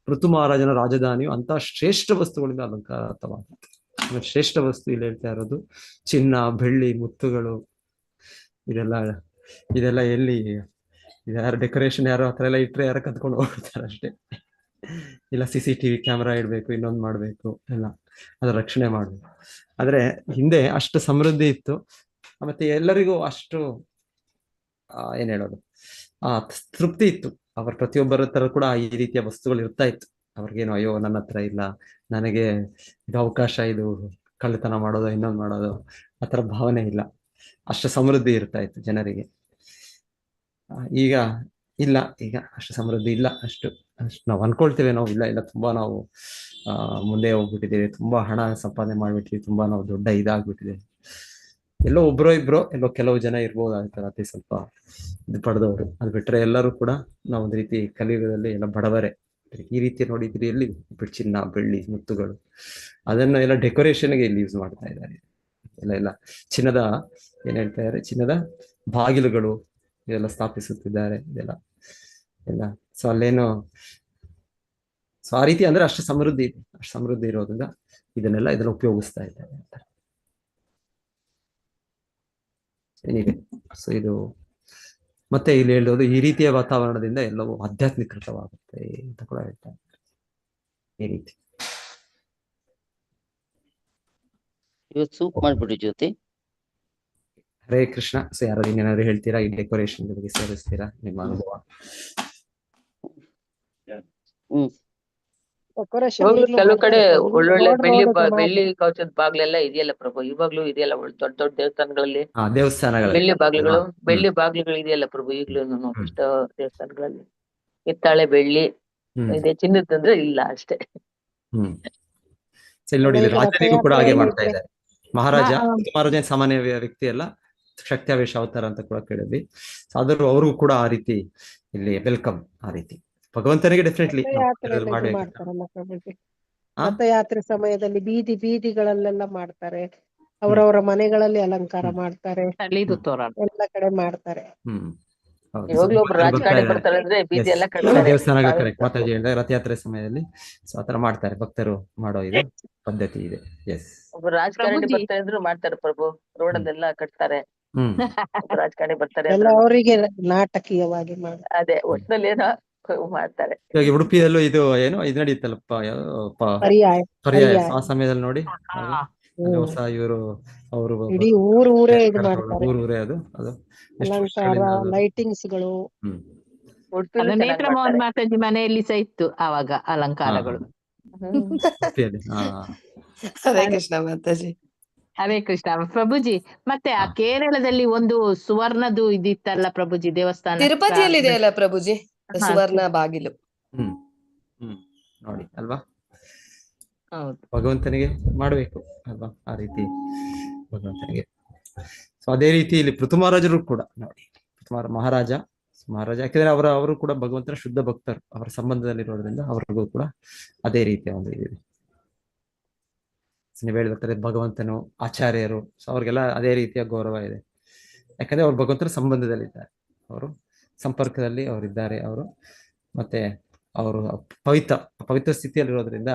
ಋತು ಮಹಾರಾಜನ ರಾಜಧಾನಿಯು ಅಂತಹ ಶ್ರೇಷ್ಠ ವಸ್ತುಗಳಿಂದ ಅಲಂಕಾರವಾಗುತ್ತೆ. ಶ್ರೇಷ್ಠ ವಸ್ತು ಇಲ್ಲಿ ಹೇಳ್ತಾ ಇರೋದು ಚಿನ್ನ, ಬೆಳ್ಳಿ, ಮುತ್ತುಗಳು, ಇದೆಲ್ಲ ಎಲ್ಲಿ ಯಾರು ಡೆಕೋರೇಷನ್ ಯಾರು ಹತ್ರ ಎಲ್ಲ ಇಟ್ಟರೆ ಯಾರು ಕತ್ಕೊಂಡು ಹೋಗ್ತಾರೆ ಅಷ್ಟೇ. ಇಲ್ಲ CCTV ಕ್ಯಾಮ್ರಾ ಇಡಬೇಕು, ಇನ್ನೊಂದು ಮಾಡಬೇಕು, ಎಲ್ಲ ಅದ್ರ ರಕ್ಷಣೆ ಮಾಡಬೇಕು. ಆದ್ರೆ ಹಿಂದೆ ಅಷ್ಟು ಸಮೃದ್ಧಿ ಇತ್ತು, ಮತ್ತೆ ಎಲ್ಲರಿಗೂ ಅಷ್ಟು ಏನ್ ಹೇಳೋದು ತೃಪ್ತಿ ಇತ್ತು. ಅವ್ರ ಪ್ರತಿಯೊಬ್ಬರ ಹತ್ರ ಕೂಡ ಈ ರೀತಿಯ ವಸ್ತುಗಳು ಇರ್ತಾ ಇತ್ತು. ಅವ್ರಿಗೇನು ಅಯ್ಯೋ ನನ್ನ ಹತ್ರ ಇಲ್ಲ, ನನಗೆ ಇದು ಅವಕಾಶ, ಇದು ಕಳ್ಳತನ ಮಾಡೋದು, ಇನ್ನೊಂದು ಮಾಡೋದು, ಆ ಥರ ಭಾವನೆ ಇಲ್ಲ. ಅಷ್ಟು ಸಮೃದ್ಧಿ ಇರ್ತಾ ಇತ್ತು ಜನರಿಗೆ. ಈಗ ಇಲ್ಲ, ಈಗ ಅಷ್ಟು ಸಮೃದ್ಧಿ ಇಲ್ಲ. ಅಷ್ಟು ನಾವು ಅನ್ಕೊಳ್ತೇವೆ, ನಾವು ಇಲ್ಲ ತುಂಬಾ ನಾವು ಮುಂದೆ ಹೋಗ್ಬಿಟ್ಟಿದ್ದೀವಿ, ತುಂಬಾ ಹಣ ಸಂಪಾದನೆ ಮಾಡ್ಬಿಟ್ಟಿವಿ, ತುಂಬಾ ನಾವು ದೊಡ್ಡ ಇದಾಗ್ಬಿಟ್ಟಿದೆ. ಎಲ್ಲೋ ಒಬ್ರೋ ಇಬ್ರೋ ಎಲ್ಲೋ ಕೆಲವು ಜನ ಇರ್ಬೋದಾಗ್ತಾರೆ ಅತಿ ಸ್ವಲ್ಪ ಇದು ಪಡೆದವರು. ಅದು ಬಿಟ್ರೆ ಎಲ್ಲರೂ ಕೂಡ ನಾವು ಒಂದು ರೀತಿ ಕಲಿಯುಗದಲ್ಲಿ ಎಲ್ಲ ಬಡವರೇ. ಈ ರೀತಿ ನೋಡಿದ್ರಿ ಎಲ್ಲಿ ಚಿನ್ನ, ಬೆಳ್ಳಿ, ಮುತ್ತುಗಳು ಅದನ್ನ ಎಲ್ಲ ಡೆಕೋರೇಷನ್ಗೆ ಇಲ್ಲಿ ಯೂಸ್ ಮಾಡ್ತಾ ಇದ್ದಾರೆ. ಎಲ್ಲ ಚಿನ್ನದ ಏನ್ ಹೇಳ್ತಾ ಇದ್ದಾರೆ, ಚಿನ್ನದ ಬಾಗಿಲುಗಳು ಇದೆಲ್ಲ ಸ್ಥಾಪಿಸುತ್ತಿದ್ದಾರೆ. ಎಲ್ಲ ಸೊ ಅಲ್ಲೇನು ಸೊ ಆ ರೀತಿ ಅಂದ್ರೆ ಅಷ್ಟು ಸಮೃದ್ಧಿ ಇರೋದ್ರಿಂದ ಇದನ್ನ ಉಪಯೋಗಿಸ್ತಾ ಇದ್ದಾರೆ ಅಂತ ಏನಿದೆ. ಸೊ ಇದು ಮತ್ತೆ ಇಲ್ಲಿ ಹೇಳೋದು ಈ ರೀತಿಯ ವಾತಾವರಣದಿಂದ ಎಲ್ಲವೂ ಆಧ್ಯಾತ್ಮಿಕೃತವಾಗುತ್ತೆ ಅಂತ ಕೂಡ ಹೇಳ್ತಾ ಇದ್ದಾರೆ. ಈ ರೀತಿ ಇವತ್ತು ಸೂಪ್ ಮಾಡ್ಬಿಡಿ ಜ್ಯೋತಿ. ಹರೇ ಕೃಷ್ಣ. ಸೊ ಯಾರು ಏನಾದ್ರು ಹೇಳ್ತೀರಾ ಈ ಡೆಕೋರೇಷನ್ ಬಗ್ಗೆ, ಸೇರಿಸ್ತೀರಾ ನಿಮ್ಮ ಅನುಭವ? ಕೆಲವು ಕಡೆ ಒಳ್ಳೊಳ್ಳೆ ಬೆಳ್ಳಿ ಕವಚದ ಬಾಗ್ಲೆಲ್ಲ ಇದೆಯಲ್ಲ ಪ್ರಭು, ಇವಾಗ್ಲೂ ಇದೆಯಲ್ಲ ದೊಡ್ಡ ದೊಡ್ಡ ದೇವಸ್ಥಾನಗಳಲ್ಲಿ ಬೆಳ್ಳಿ ಬಾಗ್ಲುಗಳು ಇದೆಯಲ್ಲ ಪ್ರಭು, ಈಗ್ಲೂ ಇಷ್ಟ ದೇವಸ್ಥಾನಗಳಲ್ಲಿ ಹಿತ್ತಾಳೆ, ಬೆಳ್ಳಿ ಇದೆ. ಚಿನ್ನದಂದ್ರೆ ಇಲ್ಲ ಅಷ್ಟೇ. ನೋಡಿ, ರಾಜನಿಗೂ ಕೂಡ ಹಾಗೆ ಮಾಡ್ತಾ ಇದ್ದಾರೆ. ಮಹಾರಾಜ ಸಾಮಾನ್ಯ ವ್ಯಕ್ತಿ ಅಲ್ಲ, ಶಕ್ತಿಯಾವೇಶ ಅವತಾರ ಅಂತ ಕೂಡ ಕೇಳಿದ್ವಿ. ಆದರೂ ಅವ್ರಿಗೂ ಕೂಡ ಆ ರೀತಿ ಇಲ್ಲಿ ವೆಲ್ಕಮ್. ಆ ರೀತಿ ಭಗವಂತನಿಗೆ ಡೆಫಿನೆಟ್ಲಿ ರಥಯಾತ್ರೆ ಸಮಯದಲ್ಲಿ ಬೀದಿಗಳಲ್ಲೆಲ್ಲ ಮಾಡ್ತಾರೆ, ಅವರವರ ಮನೆಗಳಲ್ಲಿ ಅಲಂಕಾರ ಮಾಡ್ತಾರೆ, ಎಲ್ಲ ಕಡೆ ಮಾಡ್ತಾರೆ. ದೇವಸ್ಥಾನ ಕರೆಕ್ಟ್ ಮಾತಾಜಿ ಹೇಳಿದ್ರೆ ರಥಯಾತ್ರೆ ಸಮಯದಲ್ಲಿ ಆತರ ಮಾಡ್ತಾರೆ, ಭಕ್ತರು ಮಾಡೋ ಇದು ಪದ್ಧತಿ ಇದೆ. ಎಸ್, ರಾಜಕಾರಣಿ ಬರ್ತಾ ಇದ್ರು ಮಾಡ್ತಾರೆ ಪ್ರಭು, ರೋಡಲ್ಲೆಲ್ಲ ಕಟ್ತಾರೆ, ರಾಜಕಾರಣಿ ಬರ್ತಾರೆ ಅವರಿಗೆ ನಾಟಕೀಯವಾಗಿ ಮಾಡ್ತಾರೆ. ಅದೇ ಒಟ್ಟಿನಲ್ಲಿ ಏನೋ ಮಾಡ್ತಾರೆ. ಇವಾಗ ಉಡುಪಿಯಲ್ಲೂ ಇದು ಏನು ಇದು ನಡೀತಲ್ಲಪ್ಪ, ಪರ್ಯಾಯ ಆ ಸಮಯದಲ್ಲಿ ನೋಡಿ ಹೊಸ ಇವರು ಅವರು ಇಡೀ ಊರೇ ಇದು ಮಾಡ್ತಾರೆ, ಊರೇ ಅದು ಅಲಂಕಾರ, ಲೈಟಿಂಗ್ಸ್ಗಳು. ನೇತ್ರ ಮೋಹನ್ ಮಾತಾಜಿ ಮನೆಯಲ್ಲಿ ಸಹ ಇತ್ತು ಆವಾಗ ಅಲಂಕಾರಗಳು. ಹರೇ ಕೃಷ್ಣ ಮಾತಾಜಿ. ಹರೇ ಕೃಷ್ಣ ಪ್ರಭುಜಿ. ಮತ್ತೆ ಆ ಕೇರಳದಲ್ಲಿ ಒಂದು ಸುವರ್ಣದು ಇದಿತ್ತಲ್ಲ ಪ್ರಭುಜಿ ದೇವಸ್ಥಾನ, ತಿರುಪತಿಯಲ್ಲಿ ಇದೆಯಲ್ಲ ಪ್ರಭುಜಿ ಸುವರ್ಣ ಬಾಗಿಲು. ನೋಡಿ ಅಲ್ವಾ, ಹೌದು, ಭಗವಂತನಿಗೆ ಮಾಡ್ಬೇಕು ಅಲ್ವಾ ಆ ರೀತಿ ಭಗವಂತನಿಗೆ. ಸೊ ಅದೇ ರೀತಿ ಇಲ್ಲಿ ಪೃಥು ಮಹಾರಾಜರು ಕೂಡ ನೋಡಿ, ಮಹಾರಾಜ ಯಾಕಂದ್ರೆ ಅವರು ಕೂಡ ಭಗವಂತನ ಶುದ್ಧ ಭಕ್ತರು, ಅವರ ಸಂಬಂಧದಲ್ಲಿರೋದ್ರಿಂದ ಅವ್ರಿಗೂ ಕೂಡ ಅದೇ ರೀತಿಯ ಒಂದು ಇದೆ. ನೀವು ಹೇಳಿರ್ತಾರೆ ಭಗವಂತನು ಆಚಾರ್ಯರು, ಸೊ ಅವ್ರಿಗೆಲ್ಲ ಅದೇ ರೀತಿಯ ಗೌರವ ಇದೆ. ಯಾಕಂದ್ರೆ ಅವ್ರು ಭಗವಂತನ ಸಂಬಂಧದಲ್ಲಿದ್ದಾರೆ, ಅವರು ಸಂಪರ್ಕದಲ್ಲಿ ಅವರಿದ್ದಾರೆ. ಅವರು ಮತ್ತೆ ಅವರು ಪವಿತ್ರ ಸ್ಥಿತಿಯಲ್ಲಿರೋದ್ರಿಂದ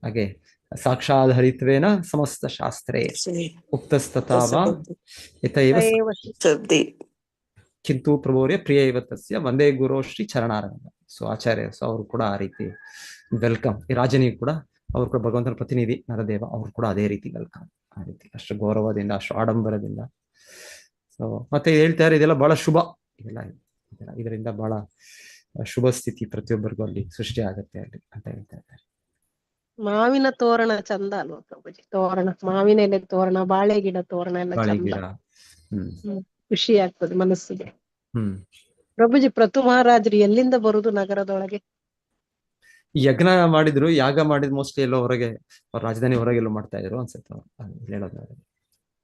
ಹಾಗೆ ಸಾಕ್ಷಾತ್ ಹರಿತ್ವೇನ ಸಮಸ್ತ ಶಾಸ್ತ್ರೇ ಉಕ್ತಸ್ತಥಾವ ಯಥೈವ ಕಿಂತು ಪ್ರಭೋರ್ಯ ಪ್ರಿಯ ಇವತ್ತಸ್ಯ ವಂದೇ ಗುರು ಶ್ರೀ ಚರಣಾರವಿಂದ. ಸೊ ಆಚಾರ್ಯ, ಸೊ ಅವರು ಕೂಡ ಆ ರೀತಿ ವೆಲ್ಕಮ್. ಈ ರಾಜನಿಗೂ ಕೂಡ ಅವ್ರು ಕೂಡ ಭಗವಂತನ ಪ್ರತಿನಿಧಿ ನರದೇವ, ಅವ್ರು ಕೂಡ ಅದೇ ರೀತಿ ವೆಲ್ಕಮ್. ಆ ರೀತಿ ಅಷ್ಟು ಗೌರವದಿಂದ, ಅಷ್ಟು ಆಡಂಬರದಿಂದ. ಸೊ ಮತ್ತೆ ಹೇಳ್ತಾರೆ ಇದೆಲ್ಲ ಬಹಳ ಶುಭ, ಇದರಿಂದ ಬಹಳ ಶುಭ ಸ್ಥಿತಿ ಪ್ರತಿಯೊಬ್ಬರಿಗೂ ಅಲ್ಲಿ ಸೃಷ್ಟಿ ಆಗುತ್ತೆ ಅಲ್ಲಿ ಅಂತ ಹೇಳ್ತಾ ಇದ್ದಾರೆ. ಮಾವಿನ ತೋರಣ ಚಂದ ಅಲ್ವಾ ಪ್ರಭುಜಿ? ತೋರಣ, ಮಾವಿನ ಎಲೆ ತೋರಣ, ಬಾಳೆ ಗಿಡ ತೋರಣ ಎಲ್ಲ ಚಂದ, ಖುಷಿ ಆಗ್ತದೆ ಮನಸ್ಸಿಗೆ. ಹ್ಮ್ ಪ್ರಭುಜಿ, ಪೃಥು ಮಹಾರಾಜರು ಎಲ್ಲಿಂದ ಬರುದು ನಗರದೊಳಗೆ? ಯಜ್ಞ ಮಾಡಿದ್ರು, ಯಾಗ ಮಾಡಿದ್ ಮೋಸ್ಟ್ಲಿ ಎಲ್ಲೋ ಹೊರಗೆ, ಅವ್ರ ರಾಜಧಾನಿ ಹೊರಗೆಲ್ಲೋ ಮಾಡ್ತಾ ಇದ್ರು ಅನ್ಸುತ್ತೆ ಅವ್ರು. ಹೇಳೋದು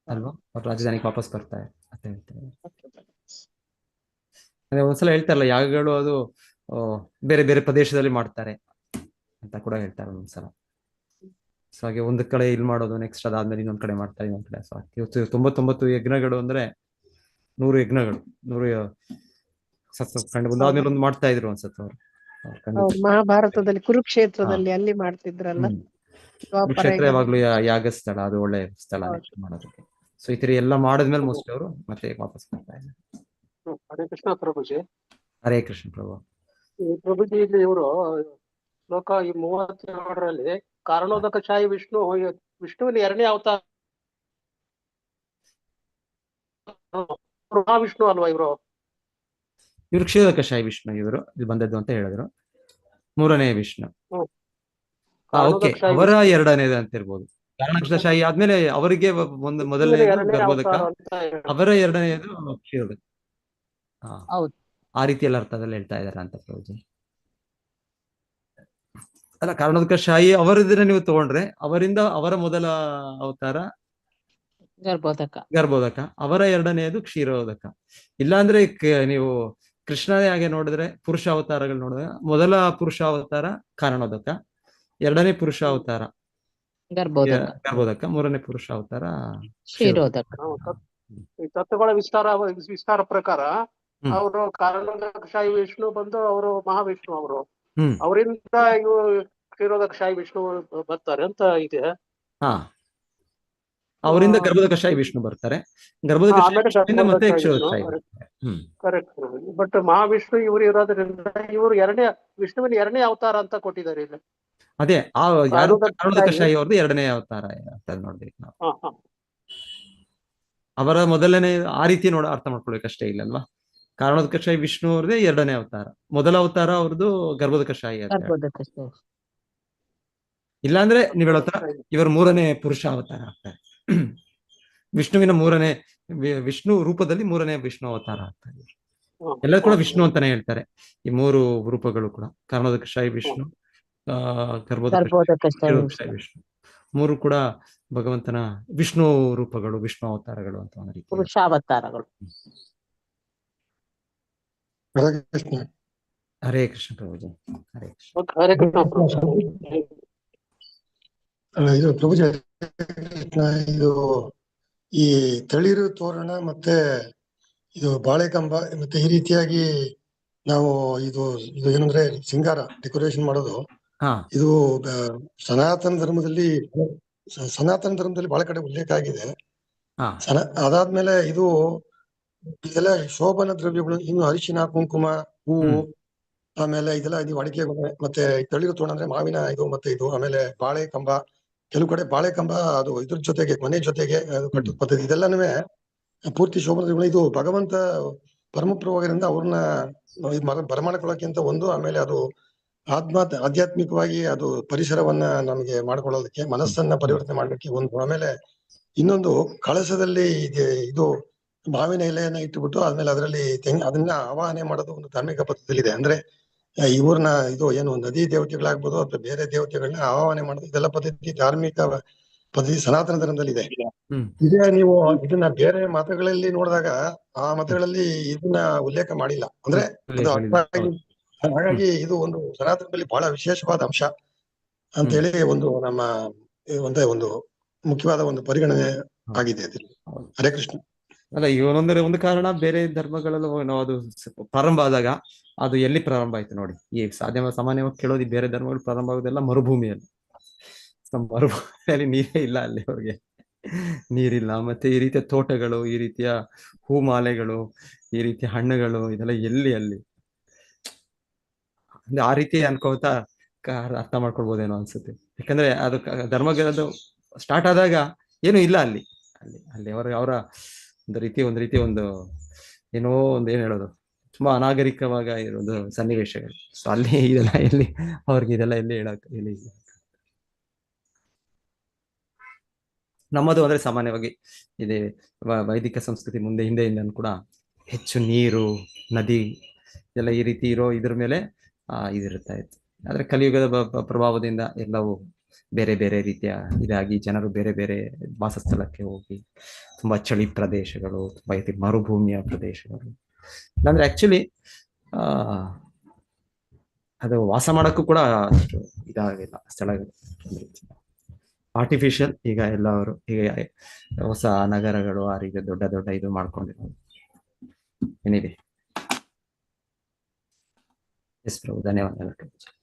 ಅಲ್ವಾ, ಅವ್ರ ರಾಜಧಾನಿಗೆ ವಾಪಸ್ ಬರ್ತಾ ಅಂತ ಹೇಳ್ತಾರೆ. ಅದೇ ಒಂದ್ಸಲ ಹೇಳ್ತಾರಲ್ಲ, ಯಾಗಗಳು ಅದು ಬೇರೆ ಬೇರೆ ಪ್ರದೇಶದಲ್ಲಿ ಮಾಡ್ತಾರೆ ಅಂತ ಕೂಡ ಹೇಳ್ತಾರೆ ಒಂದ್ಸಲ. ಸೊ ಹಾಗೆ ಒಂದ್ ಕಡೆ ಇಲ್ಲಿ ಮಾಡೋದು, ನೆಕ್ಸ್ಟ್ ಅದಾದ್ಮೇಲೆ ಇನ್ನೊಂದ್ ಕಡೆ ಮಾಡ್ತಾರೆ, ಇನ್ನೊಂದ್ ಕಡೆ. ಸೊ ಇವತ್ತು 99 ಯಜ್ಞಗಳು ಅಂದ್ರೆ 100 ಯಜ್ಞಗಳು, 100 ಕಂಡು ಒಂದಾದ್ಮೇಲೆ ಒಂದು ಮಾಡ್ತಾ ಇದ್ರು ಅನ್ಸುತ್ತೆ ಅವ್ರು. ಮಹಾಭಾರತದಲ್ಲಿ ಕುರುಕ್ಷೇತ್ರದಲ್ಲಿ ಅಲ್ಲಿ ಮಾಡ್ತಿದ್ರಲ್ಲ. ಕುರುಕ್ಷೇತ್ರ ಯಾವಾಗ್ಲೂ ಯಾಗ ಸ್ಥಳ, ಅದು ಒಳ್ಳೆ ಸ್ಥಳ ಮಾಡೋದಕ್ಕೆ. ಸೊ ಈ ತರ ಎಲ್ಲ ಮಾಡಿದ್ಮೇಲೆ ಮೋಸ್ಟ್ಲಿ ಅವರು ಮತ್ತೆ ವಾಪಸ್ ಬರ್ತಾ ಇದ್ದಾರೆ. ಹರೇ ಕೃಷ್ಣ ಪ್ರಭುಜಿ. ಹರೇ ಕೃಷ್ಣ ಪ್ರಭು. ಪ್ರಭುಜಿ, ಇಲ್ಲಿ ಇವರು ಶ್ಲೋಕ 37ರಲ್ಲಿ ಕಾರಣೋದಕಶಾಹಿ ವಿಷ್ಣು, ವಿಷ್ಣುವಿನ 2ನೇ ಅವತಾರ ಮಹಾವಿಷ್ಣು ಅಲ್ವಾ ಇವರು? ಇವರು ಕ್ಷೀರೋದಕಶಾಹಿ ವಿಷ್ಣು, ಇವರು ಇಲ್ಲಿ ಬಂದದ್ದು ಅಂತ ಹೇಳಿದ್ರು. 3ನೇ ವಿಷ್ಣು. ಓಕೆ, ಅವರ 2ನೇದು ಅಂತ ಇರ್ಬೋದು. ಕಾರಣೋದಕಶಾಹಿ ಆದ್ಮೇಲೆ ಅವರಿಗೆ ಮೊದಲನೇದು ಗರ್ಭೋದಕ, ಅವರ 2ನೇದು ಕ್ಷೀರೋದಕ. ಆ ರೀತಿಯಲ್ಲಿ ಅರ್ಥದಲ್ಲಿ ಹೇಳ್ತಾ ಇದಾರೆ ಅಂತ ಪ್ರಭುಜಿ. ಅಲ್ಲ, ಕಾರಣೋದಕಶಾಹಿ ಅವರಿದ್ರೆ ನೀವು ತಗೊಂಡ್ರೆ, ಅವರಿಂದ ಅವರ ಮೊದಲ ಅವತಾರ ಗರ್ಭೋದಕ, ಅವರ 2ನೇದು ಕ್ಷೀರೋದಕ. ಇಲ್ಲಾಂದ್ರೆ ನೀವು ಕೃಷ್ಣನೇ ಹಾಗೆ ನೋಡಿದ್ರೆ, ಪುರುಷ ಅವತಾರಗಳು ನೋಡಿದ್ರೆ, ಮೊದಲ ಪುರುಷ ಅವತಾರ ಕಾರಣೋದಕ, 2ನೇ ಪುರುಷ ಅವತಾರ ಗರ್ಭೋದಕ, 3ನೇ ಪುರುಷ ಅವತಾರ ಕ್ಷೀರೋದಕ. ಈ ತತ್ವಗಳ ವಿಸ್ತಾರ ಪ್ರಕಾರ ಅವರು ಕಾರಣೋದಕಶಾಹಿ ವಿಷ್ಣು ಬಂದು ಅವರು ಮಹಾವಿಷ್ಣು, ಅವರು ಅವರಿಂದ ಇವು ಕ್ಷೀರೋದಕಶಾಹಿ ವಿಷ್ಣು ಬರ್ತಾರೆ ಅಂತ ಇದೆ. ಅವರಿಂದ ಗರ್ಭೋದಕಶಾಹಿ ವಿಷ್ಣು ಬರ್ತಾರೆ, ಗರ್ಭೋದಕಶಾಹಿ ಮತ್ತೆ ಕ್ಷೀರೋದಕಶಾಹಿ. ಕರೆಕ್ಟ್. ಬಟ್ ಮಹಾವಿಷ್ಣು ಇವರು ಇರೋದ್ರಿಂದ ಇವರು ವಿಷ್ಣುವಿನ 2ನೇ ಅವತಾರ ಅಂತ ಕೊಟ್ಟಿದ್ದಾರೆ ಇಲ್ಲಿ. ಅದೇ ಕಾರಣೋದಕಶಾಹಿ ಅವ್ರದ್ದು 2ನೇ ಅವತಾರ ಅಂತ ನೋಡ್ಬೇಕು ನಾವು. ಅವರ ಮೊದಲನೇ ಆ ರೀತಿ ಅರ್ಥ ಮಾಡ್ಕೊಳ್ಬೇಕಷ್ಟೇ ಇಲ್ಲಲ್ವಾ. ಕಾರಣೋದಕಶಾಹಿ ವಿಷ್ಣು ಅವ್ರದ್ದೇ 2ನೇ ಅವತಾರ, ಮೊದಲ ಅವತಾರ ಅವ್ರದ್ದು ಗರ್ಭೋದಕಶಾಹಿ. ಇಲ್ಲಾಂದ್ರೆ ನೀವ್ ಹೇಳೋ ತರ ಇವರು 3ನೇ ಪುರುಷ ಅವತಾರ ಆಗ್ತಾರೆ. ವಿಷ್ಣುವಿನ ವಿಷ್ಣು ರೂಪದಲ್ಲಿ 3ನೇ ವಿಷ್ಣು ಅವತಾರ ಆಗ್ತಾರೆ. ಎಲ್ಲ ಕೂಡ ವಿಷ್ಣು ಅಂತಾನೆ ಹೇಳ್ತಾರೆ ಈ 3 ರೂಪಗಳು ಕೂಡ. ಕಾರಣೋದಕಶಾಹಿ ವಿಷ್ಣು, ಗರ್ಭೋದಕಶಾಹಿ ವಿಷ್ಣು, 3 ಕೂಡ ಭಗವಂತನ ವಿಷ್ಣು ರೂಪಗಳು, ವಿಷ್ಣು ಅವತಾರಗಳು ಅಂತ ಒಂದು ರೀತಿ ಪುರುಷಾವತಾರಗಳು. ಹರೇ ಕೃಷ್ಣ ಪ್ರಭುಜಿ. ಹರೇ ಕೃಷ್ಣ. ಹರೇ ಕೃಷ್ಣ. ಇದು ಪ್ರಭುಜಿ, ಇದು ಈ ತಳಿರು ತೋರಣ ಮತ್ತೆ ಇದು ಬಾಳೆಕಂಬ ಮತ್ತೆ ಈ ರೀತಿಯಾಗಿ ನಾವು ಇದು ಏನಂದ್ರೆ ಸಿಂಗಾರ ಡೆಕೋರೇಷನ್ ಮಾಡೋದು, ಇದು ಸನಾತನ ಧರ್ಮದಲ್ಲಿ ಬಹಳ ಕಡೆ ಉಲ್ಲೇಖ ಆಗಿದೆ. ಅದಾದ್ಮೇಲೆ ಇದೆಲ್ಲ ಶೋಭನ ದ್ರವ್ಯಗಳು, ಇನ್ನು ಅರಿಶಿನ, ಕುಂಕುಮ, ಹೂವು, ಆಮೇಲೆ ಇದೆಲ್ಲ ಇದು ಅಡಿಕೆ ಗೊನೆ, ಮತ್ತೆ ತಳಿರು ತೋರಣ ಅಂದ್ರೆ ಮಾವಿನ ಇದು, ಮತ್ತೆ ಇದು ಆಮೇಲೆ ಬಾಳೆ ಕಂಬ, ಕೆಲವು ಕಡೆ ಬಾಳೆ ಕಂಬ ಅದು ಇದ್ರ ಜೊತೆಗೆ ಮನೆ ಜೊತೆಗೆ ಕಟ್ಟುವ ಪದ್ಧತಿ, ಇದೆಲ್ಲನೂ ಪೂರ್ತಿ ಶೋಭನ ದ್ರವ್ಯಗಳು. ಇದು ಭಗವಂತ ಪರಮಪ್ರಭುವಾಗಿರಿಂದ ಅವ್ರನ್ನ ಬರಮಾಡ್ಕೊಳ್ಳೋಕ್ಕಿಂತ ಒಂದು, ಆಮೇಲೆ ಅದು ಆಧ್ಯಾತ್ಮಿಕವಾಗಿ ಅದು ಪರಿಸರವನ್ನ ನಮಗೆ ಮಾಡ್ಕೊಳ್ಳೋದಕ್ಕೆ, ಮನಸ್ಸನ್ನ ಪರಿವರ್ತನೆ ಮಾಡ್ಲಿಕ್ಕೆ ಒಂದು, ಆಮೇಲೆ ಇನ್ನೊಂದು ಕಳಸದಲ್ಲಿ ಇದು ಮಾವಿನ ಎಲೆಯನ್ನ ಇಟ್ಟುಬಿಟ್ಟು ಆದ್ಮೇಲೆ ಅದರಲ್ಲಿ ಅದನ್ನ ಆವಾಹನೆ ಮಾಡೋದು ಒಂದು ಧಾರ್ಮಿಕ ಪದ್ಧತಿ ಇದೆ. ಅಂದ್ರೆ ಇವ್ರನ್ನ ಏನು ನದಿ ದೇವತೆಗಳಾಗ್ಬೋದು ಅಥವಾ ಬೇರೆ ದೇವತೆಗಳನ್ನ ಆವಾಹನೆ ಮಾಡೋದು, ಇದೆಲ್ಲ ಪದ್ಧತಿ ಧಾರ್ಮಿಕ ಪದ್ಧತಿ ಸನಾತನ ಧರ್ಮದಲ್ಲಿ ಇದೆ. ಇದೇ ನೀವು ಇದನ್ನ ಬೇರೆ ಮತಗಳಲ್ಲಿ ನೋಡಿದಾಗ ಆ ಮತಗಳಲ್ಲಿ ಇದನ್ನ ಉಲ್ಲೇಖ ಮಾಡಿಲ್ಲ. ಅಂದ್ರೆ ಹಾಗಾಗಿ ಇದು ಒಂದು ಸನಾತನದಲ್ಲಿ ಬಹಳ ವಿಶೇಷವಾದ ಅಂಶ ಅಂತ ಹೇಳಿ ನಮ್ಮ ಒಂದು ಮುಖ್ಯವಾದ ಒಂದು ಪರಿಗಣನೆ ಆಗಿದೆ. ಹರೇ ಕೃಷ್ಣ. ಅಲ್ಲ, ಒಂದು ಕಾರಣ ಬೇರೆ ಧರ್ಮಗಳಲ್ಲೂ ನಾವು ಅದು ಪ್ರಾರಂಭ ಆದಾಗ ಅದು ಎಲ್ಲಿ ಪ್ರಾರಂಭ ಆಯ್ತು ನೋಡಿ. ಈ ಸಾಮಾನ್ಯವಾಗಿ ಕೇಳೋದು ಬೇರೆ ಧರ್ಮಗಳು ಪ್ರಾರಂಭ ಆಗೋದೆಲ್ಲ ಮರುಭೂಮಿಯಲ್ಲಿ. ಮರುಭೂಮಿಯಲ್ಲಿ ನೀರೇ ಇಲ್ಲ, ಅಲ್ಲಿ ಅವ್ರಿಗೆ ನೀರಿಲ್ಲ. ಮತ್ತೆ ಈ ರೀತಿಯ ತೋಟಗಳು, ಈ ರೀತಿಯ ಹೂಮಾಲೆಗಳು, ಈ ರೀತಿಯ ಹಣ್ಣುಗಳು, ಇದೆಲ್ಲ ಎಲ್ಲಿ ಅಲ್ಲಿ ಆ ರೀತಿ ಅನ್ಕೋತಾ ಅರ್ಥ ಮಾಡ್ಕೊಳ್ಬೋದೇನೋ ಅನ್ಸುತ್ತೆ. ಯಾಕಂದ್ರೆ ಅದು ಧರ್ಮಗಳದ್ದು ಸ್ಟಾರ್ಟ್ ಆದಾಗ ಏನು ಇಲ್ಲ ಅಲ್ಲಿ ಅವರ ಒಂದು ರೀತಿ ಏನೋ ಏನ್ ಹೇಳೋದು, ತುಂಬಾ ಅನಾಗರಿಕವಾಗ ಇರೋದು ಸನ್ನಿವೇಶಗಳು. ಸೊ ಅಲ್ಲಿ ಇದೆಲ್ಲ ಎಲ್ಲಿ ಅವ್ರಿಗೆ ಇದೆಲ್ಲ ಎಲ್ಲಿ ಎಲ್ಲಿ ನಮ್ಮದು ಅಂದ್ರೆ ಸಾಮಾನ್ಯವಾಗಿ ಇದೆ ವೈದಿಕ ಸಂಸ್ಕೃತಿ ಹಿಂದೆಯಿಂದ ಕೂಡ ಹೆಚ್ಚು ನೀರು, ನದಿ ಎಲ್ಲ ಈ ರೀತಿ ಇರೋ ಇದ್ರ ಮೇಲೆ ಇದಿರ್ತಾ ಇತ್ತು. ಆದ್ರೆ ಕಲಿಯುಗದ ಪ್ರಭಾವದಿಂದ ಎಲ್ಲವೂ ಬೇರೆ ಬೇರೆ ರೀತಿಯ ಇದಾಗಿ ಜನರು ಬೇರೆ ಬೇರೆ ವಾಸಸ್ಥಳಕ್ಕೆ ಹೋಗಿ ತುಂಬಾ ಚಳಿ ಪ್ರದೇಶಗಳು, ತುಂಬಾ ಮರುಭೂಮಿಯ ಪ್ರದೇಶಗಳು, ಇಲ್ಲಾಂದ್ರೆ ಆಕ್ಚುಲಿ ಅದು ವಾಸ ಮಾಡಕ್ಕೂ ಕೂಡ ಅಷ್ಟು ಇದಾಗಿಲ್ಲ ಸ್ಥಳಗಳು. ಆರ್ಟಿಫಿಷಿಯಲ್ ಈಗ ಎಲ್ಲವರು ಈಗ ಹೊಸ ನಗರಗಳು ಆ ರೀತಿ ದೊಡ್ಡ ದೊಡ್ಡ ಇದು ಮಾಡ್ಕೊಂಡಿರೋದು. ಏನಿದೆ. ಎಸ್ ಪ್ರಭು, ಧನ್ಯವಾದಗಳು.